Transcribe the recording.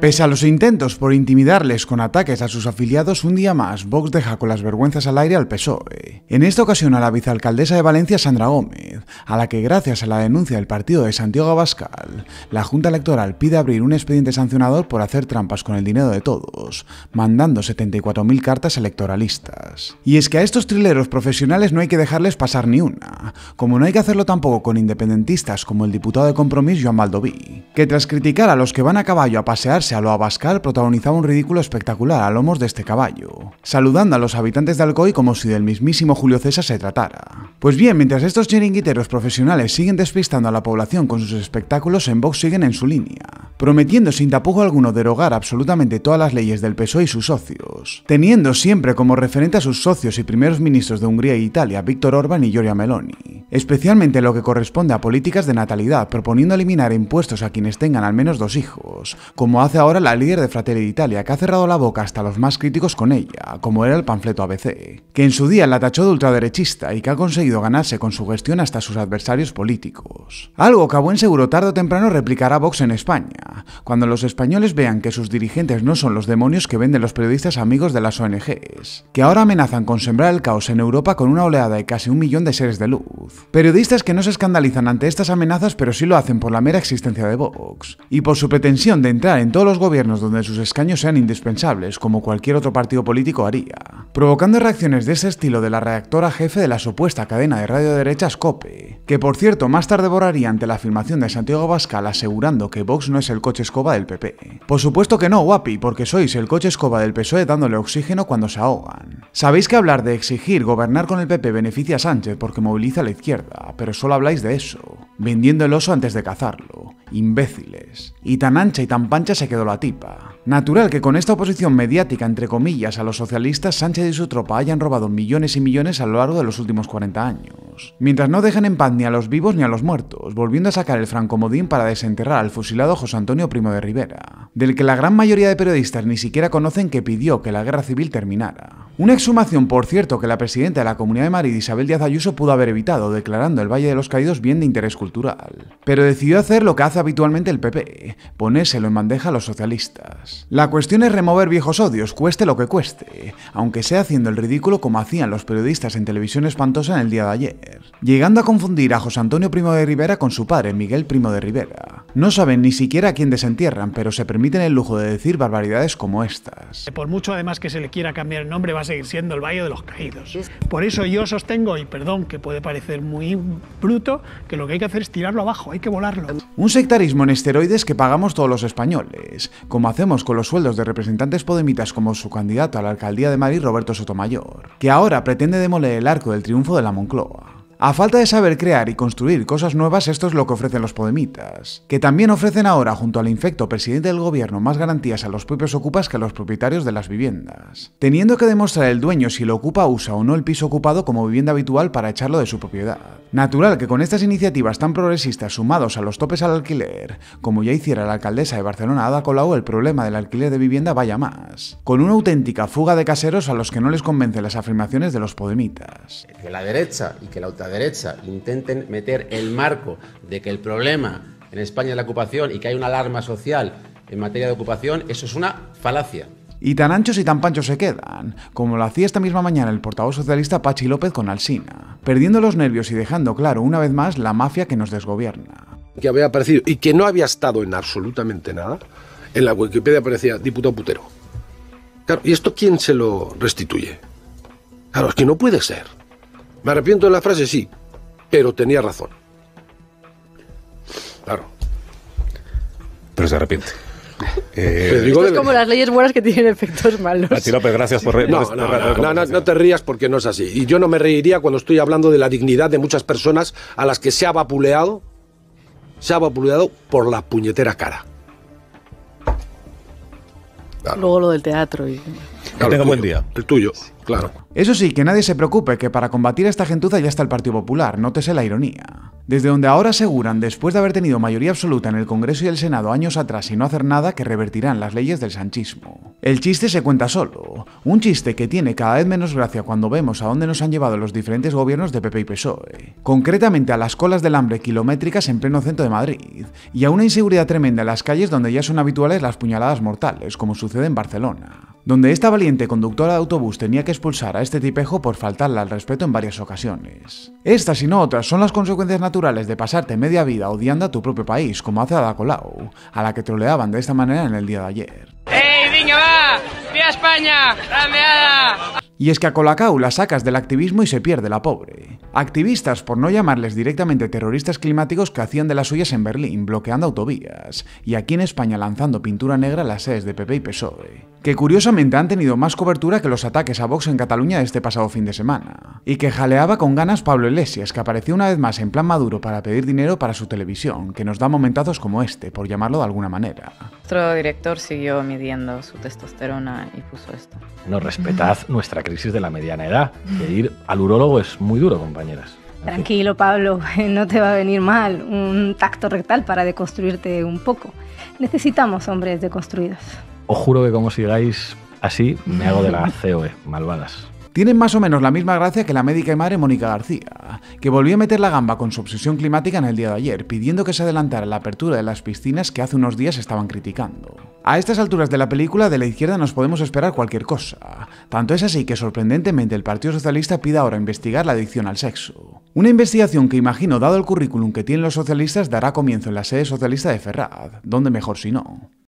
Pese a los intentos por intimidarles con ataques a sus afiliados, un día más Vox deja con las vergüenzas al aire al PSOE. En esta ocasión a la vicealcaldesa de Valencia, Sandra Gómez, a la que gracias a la denuncia del partido de Santiago Abascal, la Junta Electoral pide abrir un expediente sancionador por hacer trampas con el dinero de todos, mandando 74.000 cartas electoralistas. Y es que a estos trileros profesionales no hay que dejarles pasar ni una, como no hay que hacerlo tampoco con independentistas como el diputado de Compromís, Joan Baldoví, que tras criticar a los que van a caballo a pasearse a lo Abascal protagonizaba un ridículo espectacular a lomos de este caballo, saludando a los habitantes de Alcoy como si del mismísimo Julio César se tratara. Pues bien, mientras estos chiringuiteros profesionales siguen despistando a la población con sus espectáculos, en Vox siguen en su línea, prometiendo sin tapujo alguno derogar absolutamente todas las leyes del PSOE y sus socios, teniendo siempre como referente a sus socios y primeros ministros de Hungría e Italia, Víctor Orbán y Giorgia Meloni, especialmente en lo que corresponde a políticas de natalidad, proponiendo eliminar impuestos a quienes tengan al menos 2 hijos, como hace ahora la líder de Fratelli d'Italia, que ha cerrado la boca hasta los más críticos con ella, como era el panfleto ABC, que en su día la tachó de ultraderechista y que ha conseguido ganarse con su gestión hasta sus adversarios políticos. Algo que a buen seguro tarde o temprano replicará Vox en España, cuando los españoles vean que sus dirigentes no son los demonios que venden los periodistas amigos de las ONGs, que ahora amenazan con sembrar el caos en Europa con una oleada de casi 1 millón de seres de luz. Periodistas que no se escandalizan ante estas amenazas, pero sí lo hacen por la mera existencia de Vox, y por su pretensión de entrar en todos los gobiernos donde sus escaños sean indispensables, como cualquier otro partido político haría, provocando reacciones de ese estilo de la redactora jefe de la supuesta cadena de radio derechas COPE, que por cierto más tarde borraría ante la afirmación de Santiago Abascal asegurando que Vox no es el coche escoba del PP. Por supuesto que no, guapi, porque sois el coche escoba del PSOE dándole oxígeno cuando se ahogan. Sabéis que hablar de exigir gobernar con el PP beneficia a Sánchez porque moviliza a la izquierda, pero solo habláis de eso, vendiendo el oso antes de cazarlo. Imbéciles. Y tan ancha y tan pancha se quedó la tipa. Natural que con esta oposición mediática entre comillas a los socialistas, Sánchez y su tropa hayan robado millones y millones a lo largo de los últimos 40 años, mientras no dejen en paz ni a los vivos ni a los muertos, volviendo a sacar el francomodín para desenterrar al fusilado José Antonio Primo de Rivera, del que la gran mayoría de periodistas ni siquiera conocen que pidió que la guerra civil terminara. Una exhumación, por cierto, que la presidenta de la Comunidad de Madrid, Isabel Díaz Ayuso, pudo haber evitado, declarando el Valle de los Caídos bien de interés cultural, pero decidió hacer lo que hace habitualmente el PP, ponérselo en bandeja a los socialistas. La cuestión es remover viejos odios, cueste lo que cueste, aunque sea haciendo el ridículo como hacían los periodistas en Televisión Espantosa en el día de ayer, llegando a confundir a José Antonio Primo de Rivera con su padre, Miguel Primo de Rivera. No saben ni siquiera a quién desentierran, pero se permiten el lujo de decir barbaridades como estas. Por mucho además que se le quiera cambiar el nombre, va a seguir siendo el Valle de los Caídos. Por eso yo sostengo, y perdón que puede parecer muy bruto, que lo que hay que hacer es tirarlo abajo, hay que volarlo. Un sectarismo en esteroides que pagamos todos los españoles, como hacemos con los sueldos de representantes podemitas como su candidato a la alcaldía de Madrid, Roberto Sotomayor, que ahora pretende demoler el Arco del Triunfo de la Moncloa. A falta de saber crear y construir cosas nuevas, esto es lo que ofrecen los podemitas, que también ofrecen ahora, junto al infecto presidente del gobierno, más garantías a los propios ocupas que a los propietarios de las viviendas, teniendo que demostrar el dueño si lo ocupa usa o no el piso ocupado como vivienda habitual para echarlo de su propiedad. Natural que con estas iniciativas tan progresistas sumados a los topes al alquiler, como ya hiciera la alcaldesa de Barcelona, Ada Colau, el problema del alquiler de vivienda vaya más, con una auténtica fuga de caseros a los que no les convencen las afirmaciones de los podemitas. Que la derecha y que la ultraderecha intenten meter el marco de que el problema en España es la ocupación y que hay una alarma social en materia de ocupación, eso es una falacia. Y tan anchos y tan panchos se quedan, como lo hacía esta misma mañana el portavoz socialista Pachi López con Alsina, perdiendo los nervios y dejando claro una vez más la mafia que nos desgobierna. Que había aparecido y que no había estado en absolutamente nada, en la Wikipedia aparecía diputado putero. Claro, ¿y esto quién se lo restituye? Claro, es que no puede ser. Me arrepiento de la frase, sí, pero tenía razón. Claro. Pero se arrepiente. Esto es como las leyes buenas que tienen efectos malos. Pachi López, gracias por... No te rías porque no es así. Y yo no me reiría cuando estoy hablando de la dignidad de muchas personas a las que se ha vapuleado por la puñetera cara. Claro. Luego lo del teatro y... Claro, tenga buen día. El tuyo, claro. Eso sí, que nadie se preocupe, que para combatir a esta gentuza ya está el Partido Popular, nótese la ironía. Desde donde ahora aseguran, después de haber tenido mayoría absoluta en el Congreso y el Senado años atrás y no hacer nada, que revertirán las leyes del sanchismo. El chiste se cuenta solo, un chiste que tiene cada vez menos gracia cuando vemos a dónde nos han llevado los diferentes gobiernos de PP y PSOE, concretamente a las colas del hambre kilométricas en pleno centro de Madrid, y a una inseguridad tremenda en las calles donde ya son habituales las puñaladas mortales, como sucede en Barcelona, donde esta valiente conductora de autobús tenía que expulsar a este tipejo por faltarle al respeto en varias ocasiones. Estas y no otras son las consecuencias naturales de pasarte media vida odiando a tu propio país, como hace Ada Colau, a la que troleaban de esta manera en el día de ayer. ¡Vinga, va! ¡Viva España! ¡Grande Ada! Y es que a Colau la sacas del activismo y se pierde la pobre. Activistas, por no llamarles directamente terroristas climáticos, que hacían de las suyas en Berlín, bloqueando autovías, y aquí en España lanzando pintura negra en las sedes de PP y PSOE, que curiosamente han tenido más cobertura que los ataques a Vox en Cataluña de este pasado fin de semana, y que jaleaba con ganas Pablo Iglesias, que apareció una vez más en plan Maduro para pedir dinero para su televisión, que nos da momentazos como este, por llamarlo de alguna manera. Nuestro director siguió midiendo su testosterona y puso esto. No, respetad nuestra crisis de la mediana edad, que ir al urólogo es muy duro, compañeras. Tranquilo, Pablo, no te va a venir mal un tacto rectal para deconstruirte un poco. Necesitamos hombres deconstruidos. Os juro que como sigáis así, me hago de la COE, malvadas. Tienen más o menos la misma gracia que la médica y madre Mónica García, que volvió a meter la gamba con su obsesión climática en el día de ayer, pidiendo que se adelantara la apertura de las piscinas que hace unos días estaban criticando. A estas alturas de la película, de la izquierda nos podemos esperar cualquier cosa. Tanto es así que sorprendentemente el Partido Socialista pide ahora investigar la adicción al sexo. Una investigación que imagino, dado el currículum que tienen los socialistas, dará comienzo en la sede socialista de Ferraz, donde mejor si no.